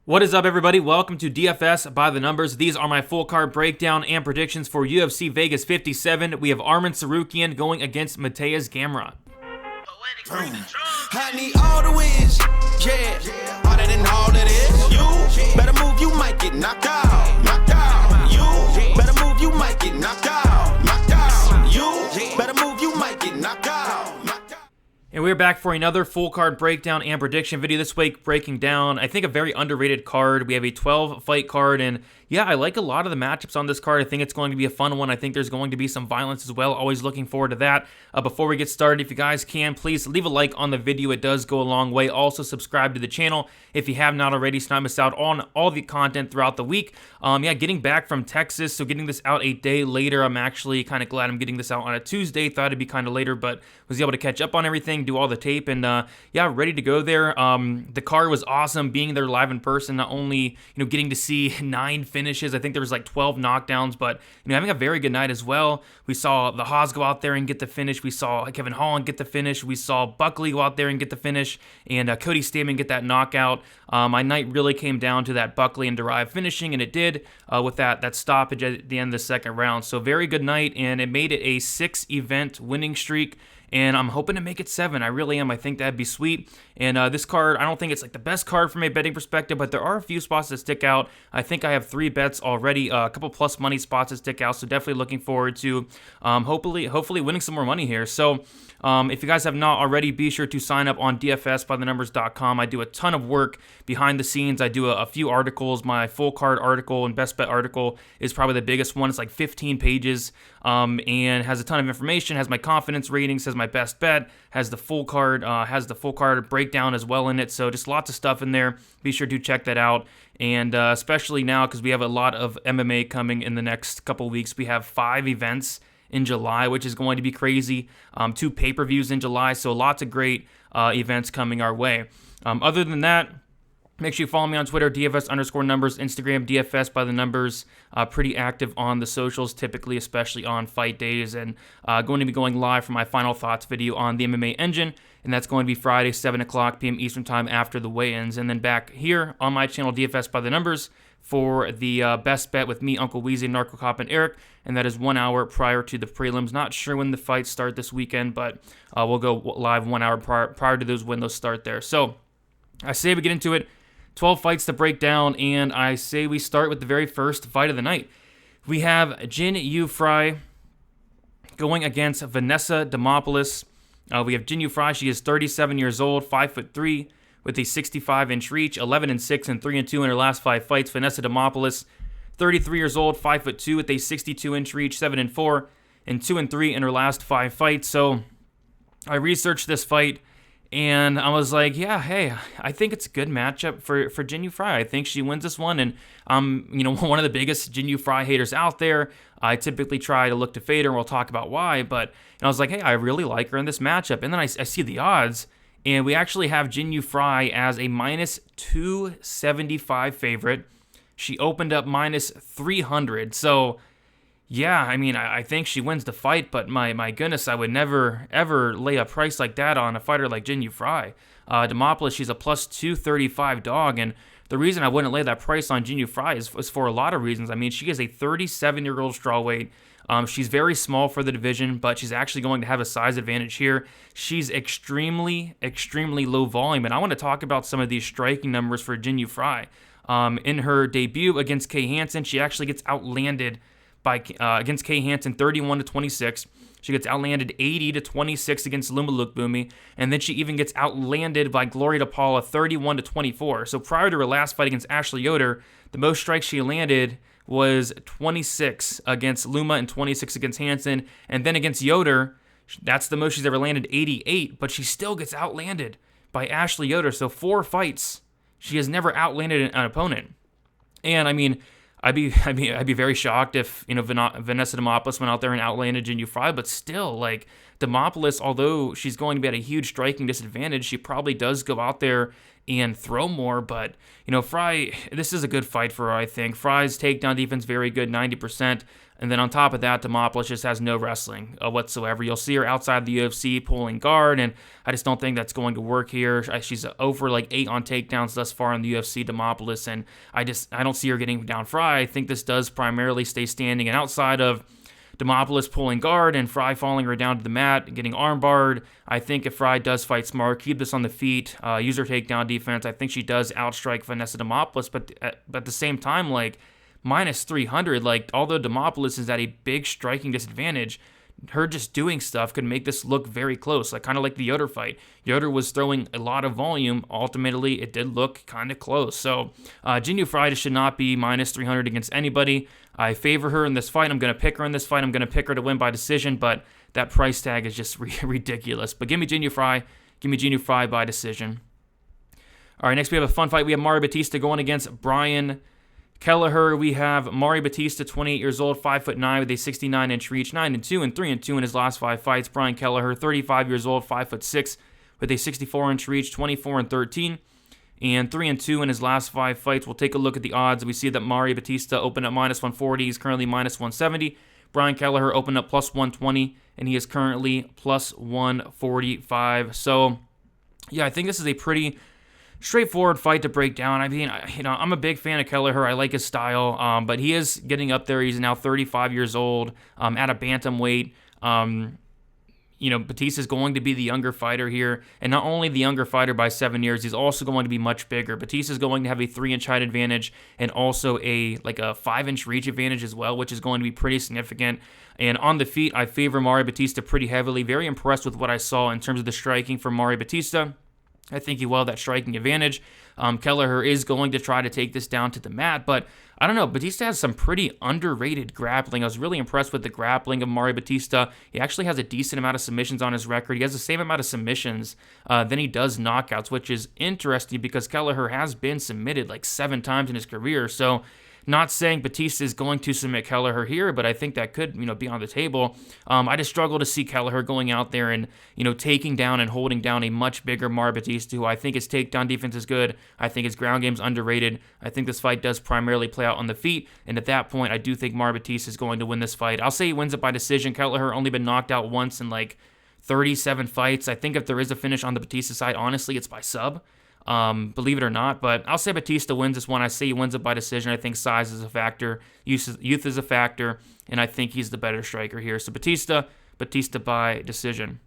What is up, everybody? Welcome to DFS by the Numbers. These are my full card breakdown and predictions for UFC Vegas 57. We have Arman Tsarukyan going against Mateusz Gamrot. I need all the wins, yeah. Harder than all of this. You better move, you might get knocked out. Knocked out. You better move, you might get knocked out. Knocked out. You better move, you might get knocked out. And we're back for another full card breakdown and prediction video this week, breaking down, I think, a very underrated card. We have a 12-fight card, and yeah, I like a lot of the matchups on this card. I think it's going to be a fun one. I think there's going to be some violence as well. Always looking forward to that. Before we get started, if you guys can, please leave a like on the video. It does go a long way. Also, subscribe to the channel if you have not already, so not miss out on all the content throughout the week. Getting back from Texas, so getting this out a day later. I'm actually kind of glad I'm getting this out on a Tuesday. Thought it'd be kind of later, but was able to catch up on everything, do all the tape, and ready to go there. The card was awesome, being there live in person, not only getting to see 9 finishes. I think there was like 12 knockdowns, but having a very good night as well. We saw the Haas go out there and get the finish. We saw Kevin Holland get the finish. We saw Buckley go out there and get the finish, and Cody Stamen get that knockout. My night really came down to that Buckley and Derive finishing, and it did with that stoppage at the end of the second round. So very good night, and it made it a 6-event winning streak. And I'm hoping to make it 7. I really am. I think that'd be sweet. And this card, I don't think it's like the best card from a betting perspective, but there are a few spots that stick out. I think I have 3 bets already, a couple plus money spots that stick out. So definitely looking forward to hopefully winning some more money here. So if you guys have not already, be sure to sign up on dfsbythenumbers.com. I do a ton of work behind the scenes. I do a few articles. My full card article and best bet article is probably the biggest one. It's like 15 pages and has a ton of information, has my confidence ratings, has my best bet, has the full card breakdown as well in it. So just lots of stuff in there. Be sure to check that out. And especially now, because we have a lot of MMA coming in the next couple weeks. We have 5 events in July, which is going to be crazy. 2 pay-per-views in July, so lots of great events coming our way. Other than that, make sure you follow me on Twitter, DFS_numbers, Instagram, DFS by the numbers. Pretty active on the socials, typically, especially on fight days, and going to be going live for my final thoughts video on the MMA Engine, and that's going to be Friday, 7 o'clock p.m. Eastern Time after the weigh-ins, and then back here on my channel, DFS by the numbers, for the best bet with me, Uncle Weezy, Narco Cop, and Eric, and that is 1 hour prior to the prelims. Not sure when the fights start this weekend, but we'll go live 1 hour prior to when those start there. So I say we get into it. 12 fights to break down, and I say we start with the very first fight of the night. We have Jin Yu Fry going against Vanessa Demopoulos. We have Jin Yu Fry. She is 37 years old, 5'3", with a 65-inch reach, 11-6 and 3-2 in her last 5 fights. Vanessa Demopoulos, 33 years old, 5'2", with a 62-inch reach, 7-4 and 2-3 in her last 5 fights. So I researched this fight, and I was like, yeah, hey, I think it's a good matchup for Jin Yu Fry. I think she wins this one, and I'm one of the biggest Jin Yu Fry haters out there. I typically try to look to fade her, and we'll talk about why, but I was like, hey, I really like her in this matchup. And then I see the odds, and we actually have Jin Yu Fry as a minus 275 favorite. She opened up minus 300. So, yeah, I mean, I think she wins the fight, but my goodness, I would never, ever lay a price like that on a fighter like Jin Yu Fry. Demopoulos, she's a plus 235 dog, and the reason I wouldn't lay that price on Jin Yu Fry is for a lot of reasons. I mean, she is a 37-year-old strawweight. She's very small for the division, but she's actually going to have a size advantage here. She's extremely, extremely low volume, and I want to talk about some of these striking numbers for Jin Yu Fry. In her debut against Kay Hansen, she actually gets outlanded against Kay Hansen 31-26. She gets outlanded 80-26 against Luma Lookboonmee, and then she even gets outlanded by Gloria DePaula 31-24. So prior to her last fight against Ashley Yoder, the most strikes she landed was 26 against Luma and 26 against Hansen, and then against Yoder, that's the most she's ever landed, 88, but she still gets outlanded by Ashley Yoder. So 4 fights, she has never outlanded an opponent. And I mean, I'd be very shocked if Vanessa Demopoulos went out there and outlanded Jin Yu Fry, but still, like, Demopoulos, although she's going to be at a huge striking disadvantage, she probably does go out there and throw more. But, Fry, this is a good fight for her, I think. Fry's takedown defense, very good, 90%. And then on top of that, Demopoulos just has no wrestling whatsoever. You'll see her outside the UFC pulling guard, and I just don't think that's going to work here. She's over 8 on takedowns thus far in the UFC, Demopoulos, and I don't see her getting down Fry. I think this does primarily stay standing, and outside of Demopoulos pulling guard and Fry falling her down to the mat and getting armbarred, I think if Fry does fight smart, keep this on the feet, use her takedown defense, I think she does outstrike Vanessa Demopoulos, but at the same time, minus 300, although Demopoulos is at a big striking disadvantage, her just doing stuff could make this look very close, kind of like the Yoder fight. Yoder was throwing a lot of volume. Ultimately, it did look kind of close. So, Jinh Fry should not be minus 300 against anybody. I favor her in this fight. I'm going to pick her in this fight. I'm going to pick her to win by decision, but that price tag is just ridiculous. But give me Jinh Fry. Give me Jinh Fry by decision. All right, next we have a fun fight. We have Mario Bautista going against Brian Kelleher. We have Mario Bautista, 28 years old, 5'9", with a 69-inch reach, 9-2 and 3-2 in his last 5 fights. Brian Kelleher, 35 years old, 5'6", with a 64-inch reach, 24 and 13, and 3-2 in his last 5 fights. We'll take a look at the odds. We see that Mario Bautista opened up minus 140. He's currently minus 170. Brian Kelleher opened up plus 120, and he is currently plus 145. So, yeah, I think this is a pretty straightforward fight to break down. I mean, I'm a big fan of Kelleher. I like his style, but he is getting up there. He's now 35 years old at a bantamweight. Bautista is going to be the younger fighter here, and not only the younger fighter by 7 years, he's also going to be much bigger. Bautista is going to have a 3-inch height advantage and also a 5-inch reach advantage as well, which is going to be pretty significant. And on the feet, I favor Mario Bautista pretty heavily. Very impressed with what I saw in terms of the striking from Mario Bautista. I think he will have that striking advantage. Kelleher is going to try to take this down to the mat, but I don't know. Bautista has some pretty underrated grappling. I was really impressed with the grappling of Mario Bautista. He actually has a decent amount of submissions on his record. He has the same amount of submissions than he does knockouts, which is interesting because Kelleher has been submitted 7 times in his career. So, not saying Bautista is going to submit Kelleher here, but I think that could, be on the table. I just struggle to see Kelleher going out there and, taking down and holding down a much bigger Mario Bautista, who I think his takedown defense is good. I think his ground game's underrated. I think this fight does primarily play out on the feet, and at that point, I do think Mario Bautista is going to win this fight. I'll say he wins it by decision. Kelleher only been knocked out once in 37 fights. I think if there is a finish on the Bautista side, honestly, it's by sub. Believe it or not, but I'll say Bautista wins this one. I say he wins it by decision. I think size is a factor, youth is a factor, and I think he's the better striker here. So Bautista by decision.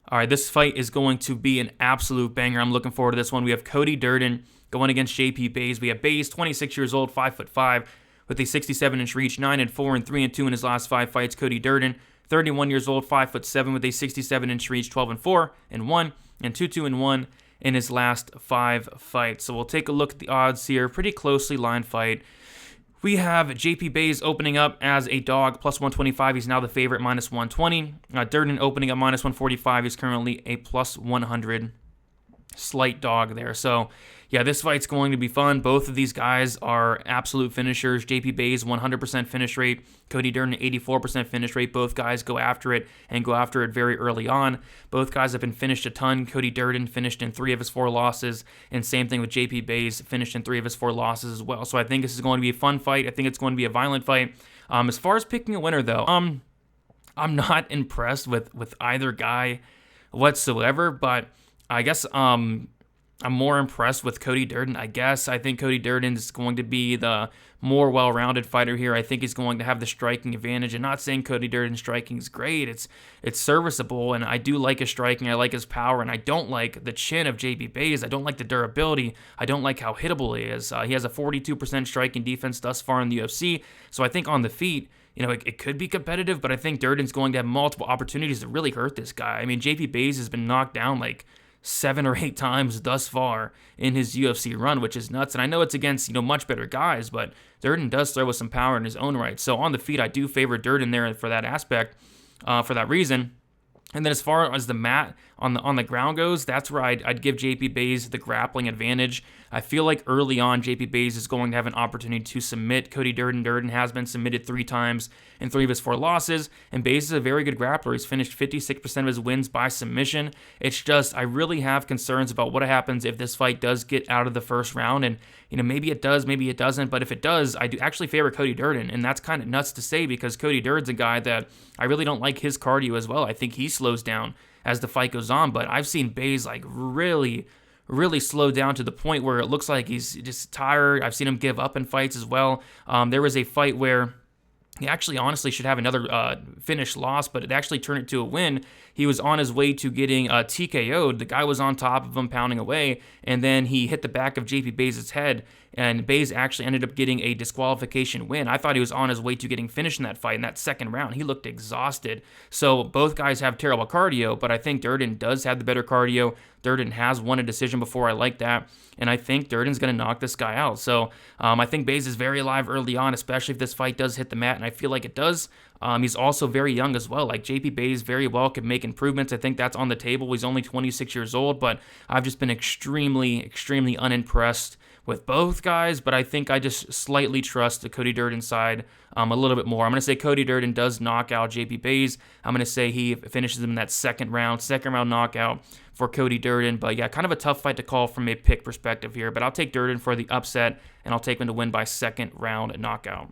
All right, this fight is going to be an absolute banger. I'm looking forward to this one. We have Cody Durden going against JP Bae. We have Bae, 26 years old, 5'5", with a 67-inch reach, 9-4 and 3-2 in his last 5 fights. Cody Durden, 31 years old, 5'7", with a 67-inch reach, 12-4 and 1 and 2-2 and 1. In his last 5 fights. So we'll take a look at the odds here. Pretty closely lined fight. We have JP Bae opening up as a dog, plus 125. He's now the favorite, minus 120. Durden opening up minus 145. He's currently a plus 100. Slight dog there. So, yeah, this fight's going to be fun. Both of these guys are absolute finishers. JP Bae's 100% finish rate. Cody Durden, 84% finish rate. Both guys go after it and go after it very early on. Both guys have been finished a ton. Cody Durden finished in 3 of his 4 losses, and same thing with JP Bae's, finished in 3 of his 4 losses as well. So I think this is going to be a fun fight. I think it's going to be a violent fight. As far as picking a winner, though, I'm not impressed with either guy whatsoever, but I guess I'm more impressed with Cody Durden, I guess. I think Cody Durden is going to be the more well-rounded fighter here. I think he's going to have the striking advantage. And not saying Cody Durden's striking is great. It's serviceable, and I do like his striking. I like his power, and I don't like the chin of JP Bae. I don't like the durability. I don't like how hittable he is. He has a 42% striking defense thus far in the UFC. So I think on the feet, it could be competitive, but I think Durden's going to have multiple opportunities to really hurt this guy. I mean, JP Bae has been knocked down 7 or 8 times thus far in his UFC run, which is nuts. And I know it's against, much better guys, but Durden does throw with some power in his own right. So on the feet, I do favor Durden there for that aspect, for that reason. And then as far as the mat on the ground goes, that's where I'd give JP Bae the grappling advantage. I feel like early on, JP Bae is going to have an opportunity to submit Cody Durden. Durden has been submitted 3 times in 3 of his 4 losses, and Bae is a very good grappler. He's finished 56% of his wins by submission. It's just, I really have concerns about what happens if this fight does get out of the first round, and maybe it does, maybe it doesn't, but if it does, I do actually favor Cody Durden, and that's kind of nuts to say because Cody Durden's a guy that I really don't like his cardio as well. I think he slows down as the fight goes on, but I've seen Bae really slow down to the point where it looks like he's just tired. I've seen him give up in fights as well. There was a fight where he actually honestly should have another finish loss, but it actually turned it to a win. He was on his way to getting TKO'd. The guy was on top of him, pounding away, and then he hit the back of JP Bae's head, and Bae actually ended up getting a disqualification win. I thought he was on his way to getting finished in that fight in that second round. He looked exhausted. So both guys have terrible cardio, but I think Durden does have the better cardio. Durden has won a decision before. I like that, and I think Durden's going to knock this guy out. So I think Bae is very alive early on, especially if this fight does hit the mat, and I feel like it does. He's also very young as well. Like JP Bae very well could make improvements. I think that's on the table. He's only 26 years old, but I've just been extremely unimpressed with both guys, but I think I just slightly trust the Cody Durden side a little bit more. I'm going to say Cody Durden does knock out JP Bae. I'm going to say he finishes him in that second round knockout for Cody Durden. But yeah, kind of a tough fight to call from a pick perspective here, but I'll take Durden for the upset, and I'll take him to win by second round knockout.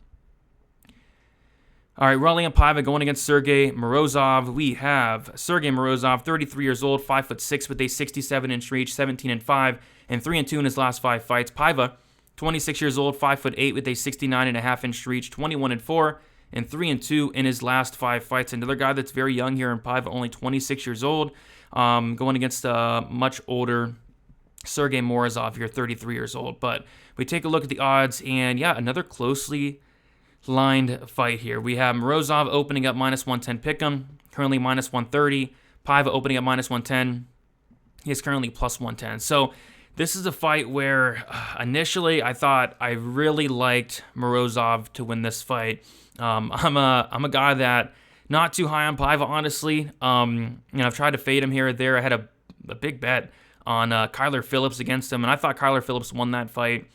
All right, Raulin Paiva going against Sergey Morozov. We have Sergey Morozov, 33 years old, 5'6", with a 67-inch reach, 17-5, and 3-2 in his last 5 fights. Paiva, 26 years old, 5'8", with a 69.5-inch reach, 21-4, and 3-2 in his last 5 fights. Another guy that's very young here in Paiva, only 26 years old, going against a much older Sergey Morozov here, 33 years old. But we take a look at the odds, and yeah, another closely lined fight here. We have Morozov opening up -110 pick'em, currently -130. Paiva opening up -110. He is currently +110. So this is a fight where initially I thought I really liked Morozov to win this fight. I'm a guy that not too high on Paiva, honestly. I've tried to fade him here or there. I had a big bet on Kyler Phillips against him, and I thought Kyler Phillips won that fight.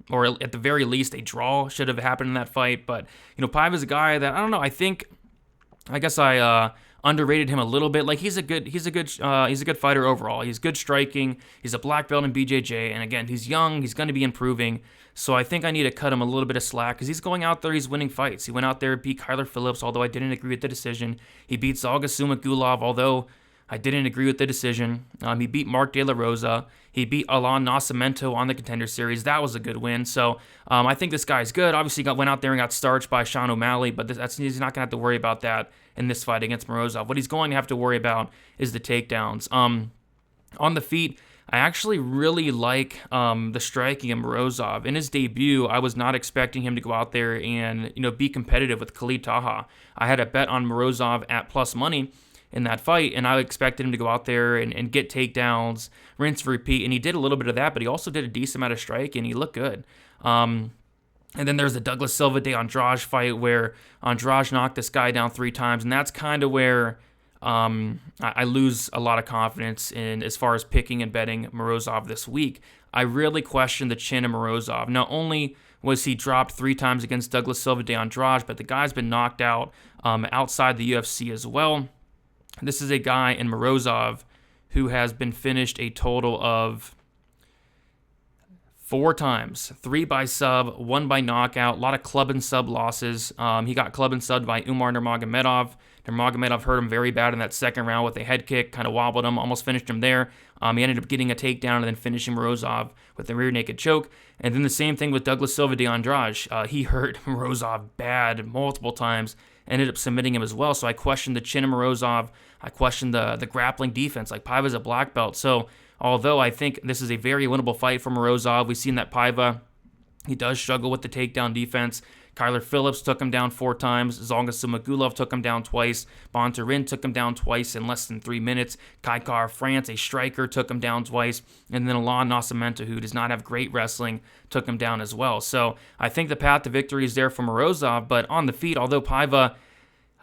Or at the very least, a draw should have happened in that fight. But Paiva's a guy that I don't know. I guess I underrated him a little bit. Like he's a good fighter overall. He's good striking. He's a black belt in BJJ, and again, he's young. He's going to be improving. So I think I need to cut him a little bit of slack because he's going out there. He's winning fights. He went out there, beat Kyler Phillips, although I didn't agree with the decision. He beat Zalgasuma Gulov, although I didn't agree with the decision. He beat Mark De La Rosa. He beat Alan Nascimento on the Contender Series. That was a good win. So I think this guy's good. Obviously, went out there and got starched by Sean O'Malley, but he's not going to have to worry about that in this fight against Morozov. What he's going to have to worry about is the takedowns. On the feet, I actually really like the striking of Morozov. In his debut, I was not expecting him to go out there and be competitive with Khalid Taha. I had a bet on Morozov at plus money in that fight, and I expected him to go out there and get takedowns, rinse, repeat, and he did a little bit of that, but he also did a decent amount of striking, and he looked good. And then there's the Douglas Silva de Andrade fight where Andrade knocked this guy down 3 times, and that's kind of where I lose a lot of confidence in as far as picking and betting Morozov this week. I really question the chin of Morozov. Not only was he dropped 3 times against Douglas Silva de Andrade, but the guy's been knocked out outside the UFC as well. This is a guy in Morozov who has been finished a total of 4 times. 3 by sub, 1 by knockout, a lot of club and sub losses. He got club and subbed by Umar Nurmagomedov. Nurmagomedov hurt him very bad in that second round with a head kick, kind of wobbled him, almost finished him there. He ended up getting a takedown and then finishing Morozov with a rear naked choke. And then the same thing with Douglas Silva de Andrade. He hurt Morozov bad multiple times, ended up submitting him as well. So I questioned the chin of Morozov. I questioned the grappling defense. Like Paiva's a black belt. So although I think this is a very winnable fight for Morozov, we've seen that Paiva, he does struggle with the takedown defense. Kyler Phillips took him down 4 times. Zalgasuma Gulov took him down twice. Bontarin took him down twice in less than 3 minutes. Kaikar France, a striker, took him down twice. And then Alan Nascimento, who does not have great wrestling, took him down as well. So I think the path to victory is there for Morozov. But on the feet, although Paiva,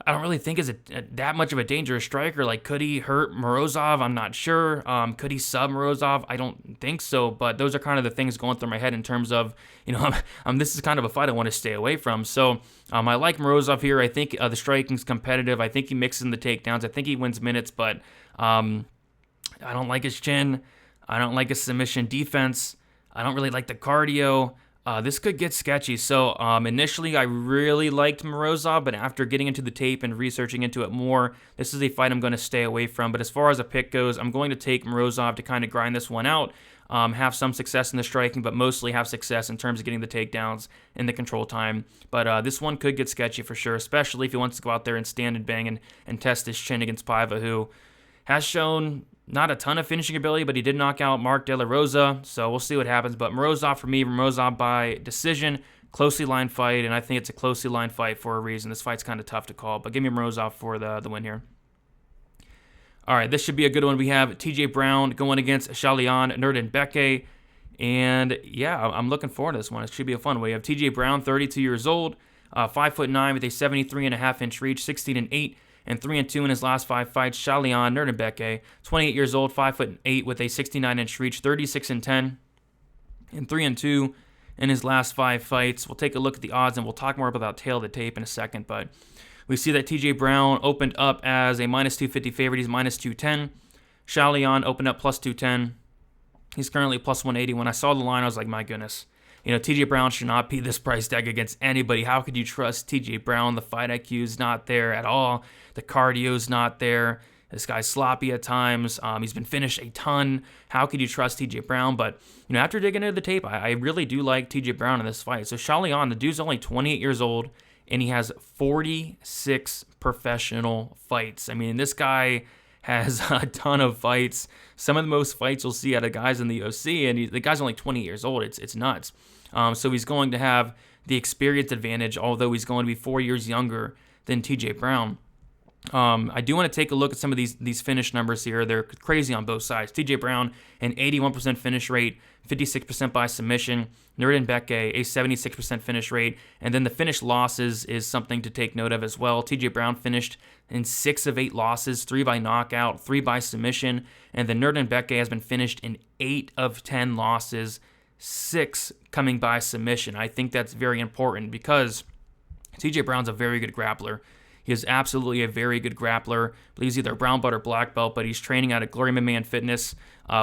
I don't really think is that much of a dangerous striker. Like, could he hurt Morozov? I'm not sure. Could he sub Morozov? I don't think so. But those are kind of the things going through my head in terms of, this is kind of a fight I want to stay away from. So I like Morozov here. I think the striking's competitive. I think he mixes in the takedowns. I think he wins minutes, but I don't like his chin. I don't like his submission defense. I don't really like the cardio. This could get sketchy. So initially, I really liked Morozov, but after getting into the tape and researching into it more, this is a fight I'm going to stay away from. But as far as a pick goes, I'm going to take Morozov to kind of grind this one out, have some success in the striking, but mostly have success in terms of getting the takedowns and the control time. But this one could get sketchy for sure, especially if he wants to go out there and stand and bang and test his chin against Paiva, who has shown not a ton of finishing ability, but he did knock out Mark De La Rosa, so we'll see what happens. But Morozov for me, Morozov by decision, closely lined fight, and I think it's a closely lined fight for a reason. This fight's kind of tough to call, but give me Morozov for the win here. All right, this should be a good one. We have TJ Brown going against Shayilan Nuerdanbieke, and yeah, I'm looking forward to this one. It should be a fun one. We have TJ Brown, 32 years old, 5'9" with a 73.5-inch reach, 16-8. and 3-2 in his last 5 fights. Shayilan Nuerdanbieke, 28 years old, 5'8" with a 69-inch reach, 36-10, and 3-2 in his last 5 fights. We'll take a look at the odds, and we'll talk more about that tail of the tape in a second. But we see that TJ Brown opened up as a -250 favorite. He's -210. Shayilan opened up +210. He's currently +180. When I saw the line, I was like, my goodness. TJ Brown should not be this price tag against anybody. How could you trust TJ Brown? The fight IQ is not there at all. The cardio is not there. This guy's sloppy at times. He's been finished a ton. How could you trust TJ Brown? But, after digging into the tape, I really do like TJ Brown in this fight. So Shayilan, the dude's only 28 years old, and he has 46 professional fights. I mean, this guy has a ton of fights. Some of the most fights you'll see out of guys in the UFC, and the guy's only 20 years old. It's nuts. So he's going to have the experience advantage, although he's going to be 4 years younger than TJ Brown. I do want to take a look at some of these finish numbers here. They're crazy on both sides. TJ Brown, an 81% finish rate, 56% by submission. Nuerdanbieke, a 76% finish rate. And then the finish losses is something to take note of as well. TJ Brown finished in 6 of 8 losses, 3 by knockout, 3 by submission. And then Nuerdanbieke has been finished in 8 of 10 losses, 6 coming by submission. I think that's very important because TJ Brown's a very good grappler. He is absolutely a very good grappler. I believe he's either a brown belt or black belt, but he's training out at Glory Man Fitness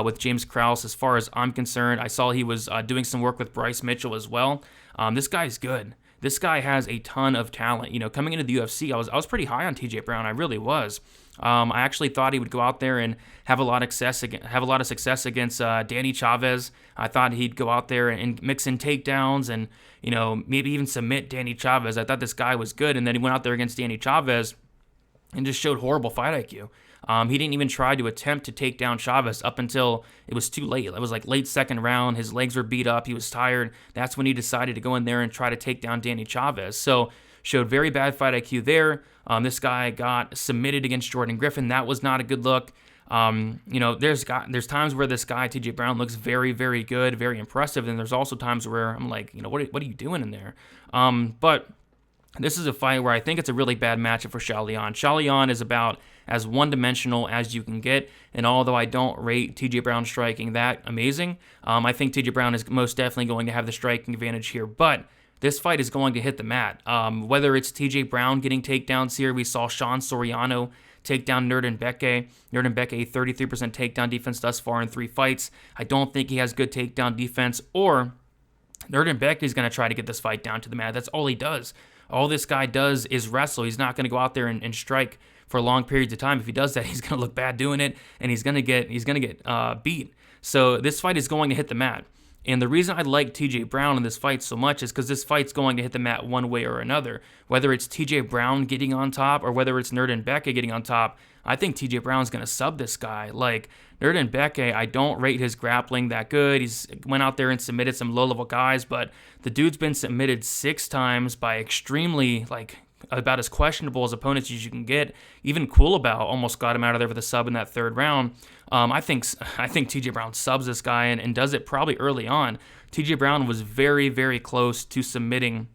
with James Krause. As far as I'm concerned, I saw he was doing some work with Bryce Mitchell as well. This guy's good. This guy has a ton of talent. Coming into the UFC, I was pretty high on TJ Brown. I really was. I actually thought he would go out there and have a lot of success against Danny Chavez. I thought he'd go out there and mix in takedowns and maybe even submit Danny Chavez. I thought this guy was good, and then he went out there against Danny Chavez and just showed horrible fight IQ. He didn't even try to attempt to take down Chavez up until it was too late. It was like late second round. His legs were beat up. He was tired. That's when he decided to go in there and try to take down Danny Chavez. So showed very bad fight IQ there. This guy got submitted against Jordan Griffin. That was not a good look. There's times where this guy, TJ Brown, looks very, very good, very impressive. And there's also times where I'm like, what are you doing in there? But this is a fight where I think it's a really bad matchup for Shayilan. Shayilan is about as one-dimensional as you can get, and although I don't rate TJ Brown striking that amazing, I think TJ Brown is most definitely going to have the striking advantage here, but this fight is going to hit the mat. Whether it's TJ Brown getting takedowns here, we saw Sean Soriano take down Nuerdanbieke. Nuerdanbieke, 33% takedown defense thus far in 3 fights. I don't think he has good takedown defense, or Nuerdanbieke is going to try to get this fight down to the mat. That's all he does. All this guy does is wrestle. He's not going to go out there and strike for long periods of time. If he does that, he's going to look bad doing it, and he's going to get beat. So this fight is going to hit the mat. And the reason I like TJ Brown in this fight so much is because this fight's going to hit the mat one way or another. Whether it's TJ Brown getting on top or whether it's Nuerdanbieke getting on top, I think TJ Brown's going to sub this guy. Like, Nuerdanbieke, I don't rate his grappling that good. He's went out there and submitted some low-level guys, but the dude's been submitted 6 times by extremely, about as questionable as opponents as you can get. Even Kulabau almost got him out of there with a sub in that 3rd round. I think TJ Brown subs this guy and does it probably early on. TJ Brown was very, very close to submitting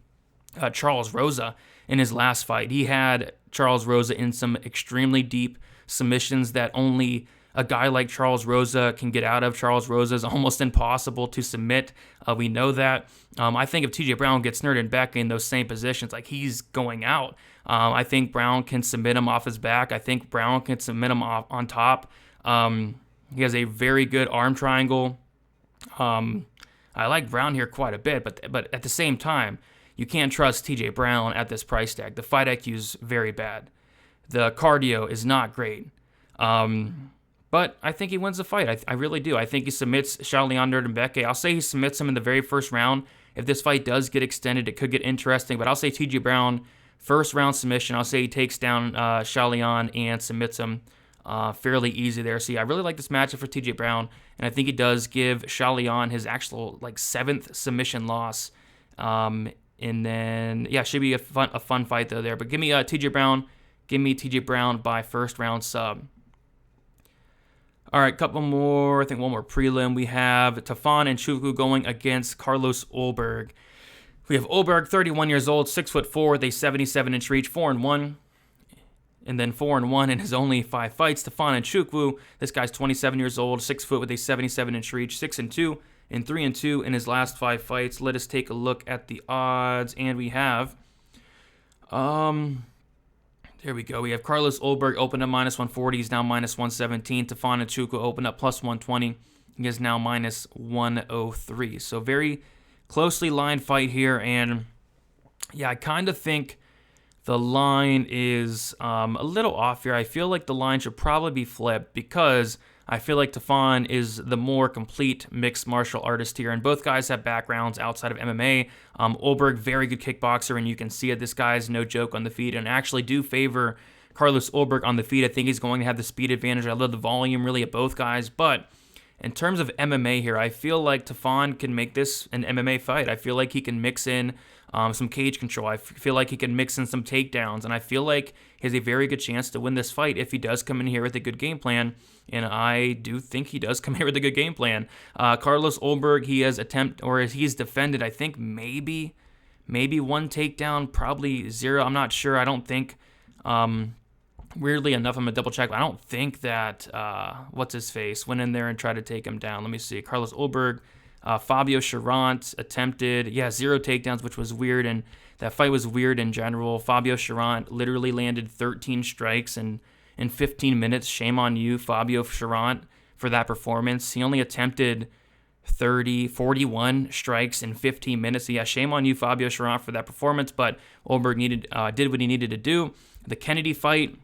Charles Rosa in his last fight. He had Charles Rosa in some extremely deep submissions that only a guy like Charles Rosa can get out of. Charles Rosa is almost impossible to submit. We know that. I think if TJ Brown gets Nuerdanbieke in those same positions, like, he's going out. I think Brown can submit him off his back. I think Brown can submit him on top. He has a very good arm triangle. I like Brown here quite a bit, but at the same time, you can't trust TJ Brown at this price tag. The fight IQ is very bad. The cardio is not great. But I think he wins the fight. I really do. I think he submits Shayilan Nuerdanbieke. I'll say he submits him in the very first round. If this fight does get extended, it could get interesting. But I'll say TJ Brown, first round submission. I'll say he takes down Shayilan and submits him fairly easy there. So yeah, I really like this matchup for TJ Brown. And I think he does give Shayilan his actual 7th submission loss. And then, yeah, should be a fun fight though there. But give me TJ Brown. Give me TJ Brown by first round sub. All right, couple more. I think one more prelim. We have Tafon and Nchukwi going against Carlos Ulberg. We have Ulberg, 31 years old, 6'4", with a 77-inch reach, 4-1, and then 4-1 in his only 5 fights. Tafon and Nchukwi, this guy's 27 years old, 6 foot with a 77-inch reach, 6-2, and 3-2 in his last 5 fights. Let us take a look at the odds, and we have, there we go. We have Carlos Ulberg open up -140. He's now -117. Tafon and Nchukwi open up +120. He is now -103. So very closely lined fight here. And yeah, I kind of think the line is a little off here. I feel like the line should probably be flipped because I feel like Tafon is the more complete mixed martial artist here, and both guys have backgrounds outside of MMA. Ulberg, very good kickboxer, and you can see it. This guy is no joke on the feet, and actually do favor Carlos Ulberg on the feet. I think he's going to have the speed advantage. I love the volume, really, of both guys, but in terms of MMA here, I feel like Tafon can make this an MMA fight. I feel like he can mix in some cage control. I feel like he can mix in some takedowns, and I feel like he has a very good chance to win this fight if he does come in here with a good game plan, and I do think he does come here with a good game plan. Carlos Ulberg, he's defended, I think, maybe 1 takedown, probably 0. I'm not sure. I don't think, weirdly enough, I'm going to double check, but I don't think that, what's-his-face, went in there and tried to take him down. Let me see. Carlos Ulberg, Fabio Charant attempted, 0 takedowns, which was weird, and that fight was weird in general. Fabio Charant literally landed 13 strikes in 15 minutes. Shame on you, Fabio Charant, for that performance. He only attempted 41 strikes in 15 minutes. So yeah, shame on you, Fabio Charant, for that performance, but Ulberg did what he needed to do. The Kennedy fight,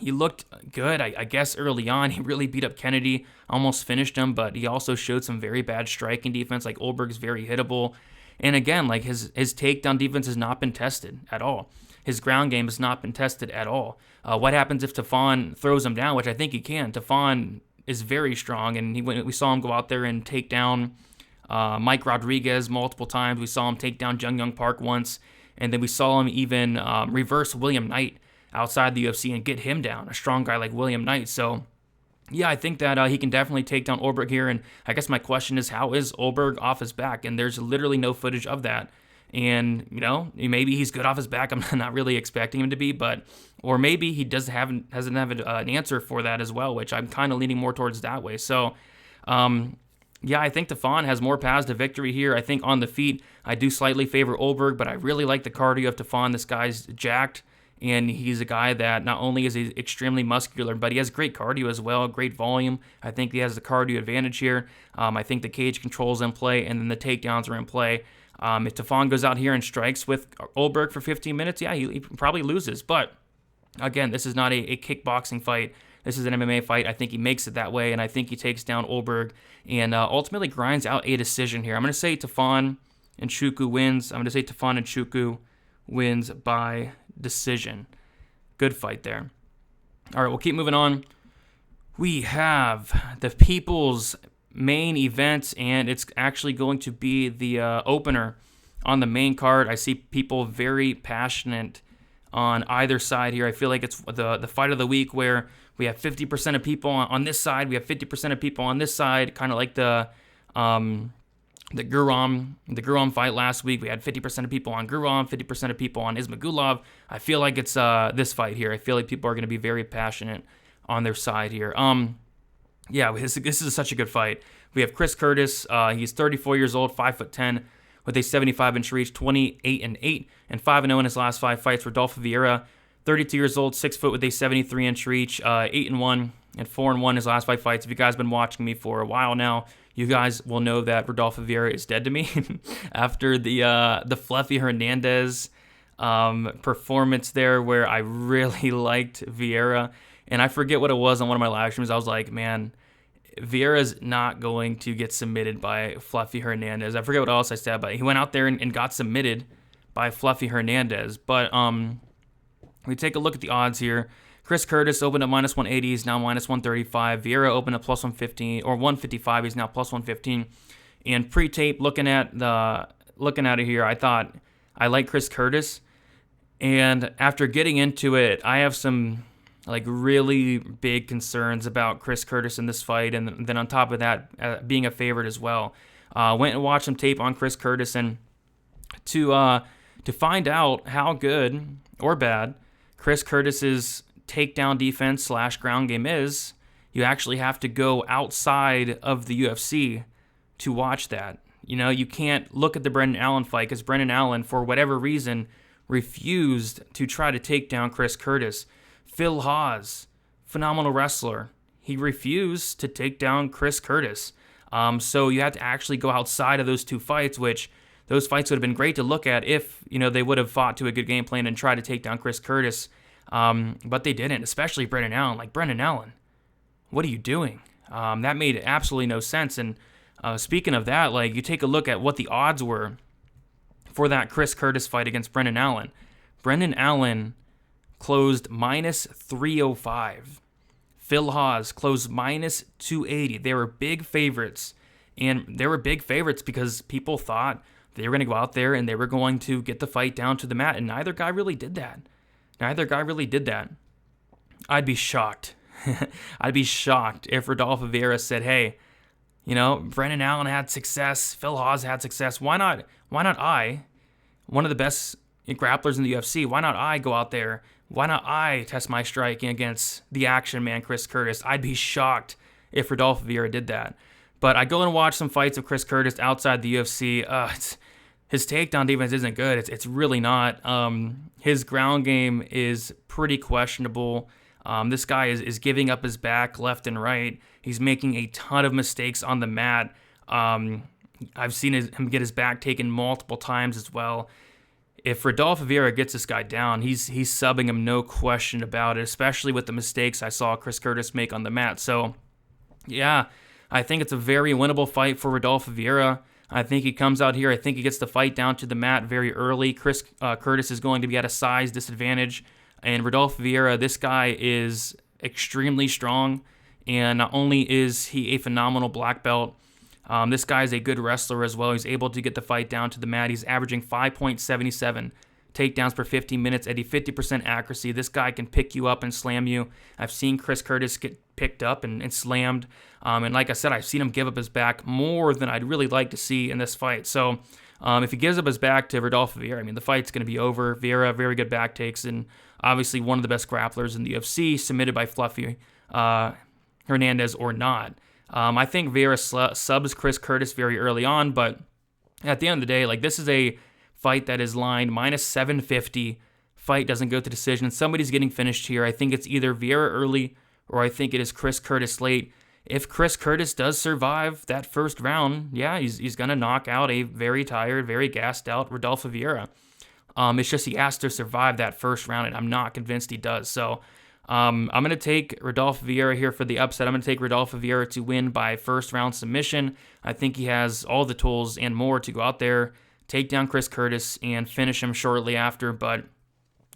he looked good, I guess, early on. He really beat up Kennedy, almost finished him, but he also showed some very bad striking defense. Like, Ulberg's very hittable. And again, like, his takedown defense has not been tested at all. His ground game has not been tested at all. What happens if Tafon throws him down, which I think he can. Tafon is very strong, and we saw him go out there and take down Mike Rodriguez multiple times. We saw him take down Jung Young Park once, and then we saw him even reverse William Knight outside the UFC and get him down, a strong guy like William Knight. So yeah, I think that he can definitely take down Ulberg here, and I guess my question is, how is Ulberg off his back? And there's literally no footage of that. And, maybe he's good off his back. I'm not really expecting him to be, or maybe he doesn't have an answer for that as well, which I'm kind of leaning more towards that way. So, yeah, I think Tafon has more paths to victory here. I think on the feet, I do slightly favor Ulberg, but I really like the cardio of Tafon. This guy's jacked, and he's a guy that not only is he extremely muscular, but he has great cardio as well, great volume. I think he has the cardio advantage here. I think the cage control's in play, and then the takedowns are in play. If Tafon goes out here and strikes with Ulberg for 15 minutes, yeah, he probably loses. But again, this is not a kickboxing fight. This is an MMA fight. I think he makes it that way, and I think he takes down Ulberg and ultimately grinds out a decision here. I'm going to say Tafon and Nchukwi wins. I'm going to say Tafon and Nchukwi wins by decision. Good fight there. All right, we'll keep moving on. We have the People's main event, and it's actually going to be the opener on the main card. I see people very passionate on either side here. I feel like it's the fight of the week where we have 50% of people on this side, we have 50% of people on this side, kind of like the the Guram fight last week. We had 50% of people on Guram, 50% of people on Ismagulov. I feel like it's this fight here. I feel like people are going to be very passionate on their side here. This is such a good fight. We have Chris Curtis. He's 34 years old, 5'10", with a 75-inch reach, 28-8, and 5-0 in his last 5 fights. Rodolfo Vieira, 32 years old, 6 foot with a 73-inch reach, 8-1 and 4-1 his last 5 fights. If you guys have been watching me for a while now, you guys will know that Rodolfo Vieira is dead to me after the Fluffy Hernandez performance there, where I really liked Vieira, and I forget what it was on one of my live streams. I was like, man, Vieira's not going to get submitted by Fluffy Hernandez. I forget what else I said, but he went out there and got submitted by Fluffy Hernandez. But we take a look at the odds here. Chris Curtis opened at -180, he's now -135. Vieira opened at +115 or 155, he's now +115. And pre-tape, looking at it here, I thought I like Chris Curtis. And after getting into it, I have some really big concerns about Chris Curtis in this fight, and then on top of that, being a favorite as well. Went and watched some tape on Chris Curtis, and to find out how good or bad Chris Curtis's takedown defense / ground game is, you actually have to go outside of the UFC to watch that. You can't look at the Brendan Allen fight, because Brendan Allen, for whatever reason, refused to try to take down Chris Curtis. Phil Hawes, phenomenal wrestler, he refused to take down Chris Curtis. So you have to actually go outside of those 2 fights, which those fights would have been great to look at if they would have fought to a good game plan and tried to take down Chris Curtis. But they didn't, especially Brendan Allen. Like, Brendan Allen, what are you doing? That made absolutely no sense. And speaking of that, you take a look at what the odds were for that Chris Curtis fight against Brendan Allen. Brendan Allen closed -305. Phil Hawes closed -280. They were big favorites. And they were big favorites because people thought they were going to go out there and they were going to get the fight down to the mat. And neither guy really did that. I'd be shocked. I'd be shocked if Rodolfo Vieira said, hey, Brendan Allen had success, Phil Hawes had success. Why not I, one of the best grapplers in the UFC, why not I go out there? Why not I test my striking against the action man, Chris Curtis? I'd be shocked if Rodolfo Vieira did that. But I go and watch some fights of Chris Curtis outside the UFC. His takedown defense isn't good. It's really not. His ground game is pretty questionable. This guy is giving up his back left and right. He's making a ton of mistakes on the mat. I've seen him get his back taken multiple times as well. If Rodolfo Vieira gets this guy down, he's subbing him, no question about it, especially with the mistakes I saw Chris Curtis make on the mat. So, yeah, I think it's a very winnable fight for Rodolfo Vieira. I think he comes out here. I think he gets the fight down to the mat very early. Chris Curtis is going to be at a size disadvantage. And Rodolfo Vieira, this guy is extremely strong. And not only is he a phenomenal black belt, this guy is a good wrestler as well. He's able to get the fight down to the mat. He's averaging 5.77 takedowns per 15 minutes at a 50% accuracy. This guy can pick you up and slam you. I've seen Chris Curtis get picked up and slammed. And like I said, I've seen him give up his back more than I'd really like to see in this fight. So if he gives up his back to Rodolfo Vieira, the fight's going to be over. Vieira, very good back takes, and obviously one of the best grapplers in the UFC, submitted by Fluffy Hernandez or not. I think Vieira subs Chris Curtis very early on, but at the end of the day, this is a fight that is lined -750. Fight doesn't go to decision, and somebody's getting finished here. I think it's either Vieira early or I think it is Chris Curtis late. If Chris Curtis does survive that first round, yeah, he's going to knock out a very tired, very gassed out Rodolfo Vieira. It's just he has to survive that first round, and I'm not convinced he does. So I'm going to take Rodolfo Vieira here for the upset. I'm going to take Rodolfo Vieira to win by first round submission. I think he has all the tools and more to go out there, take down Chris Curtis, and finish him shortly after. But,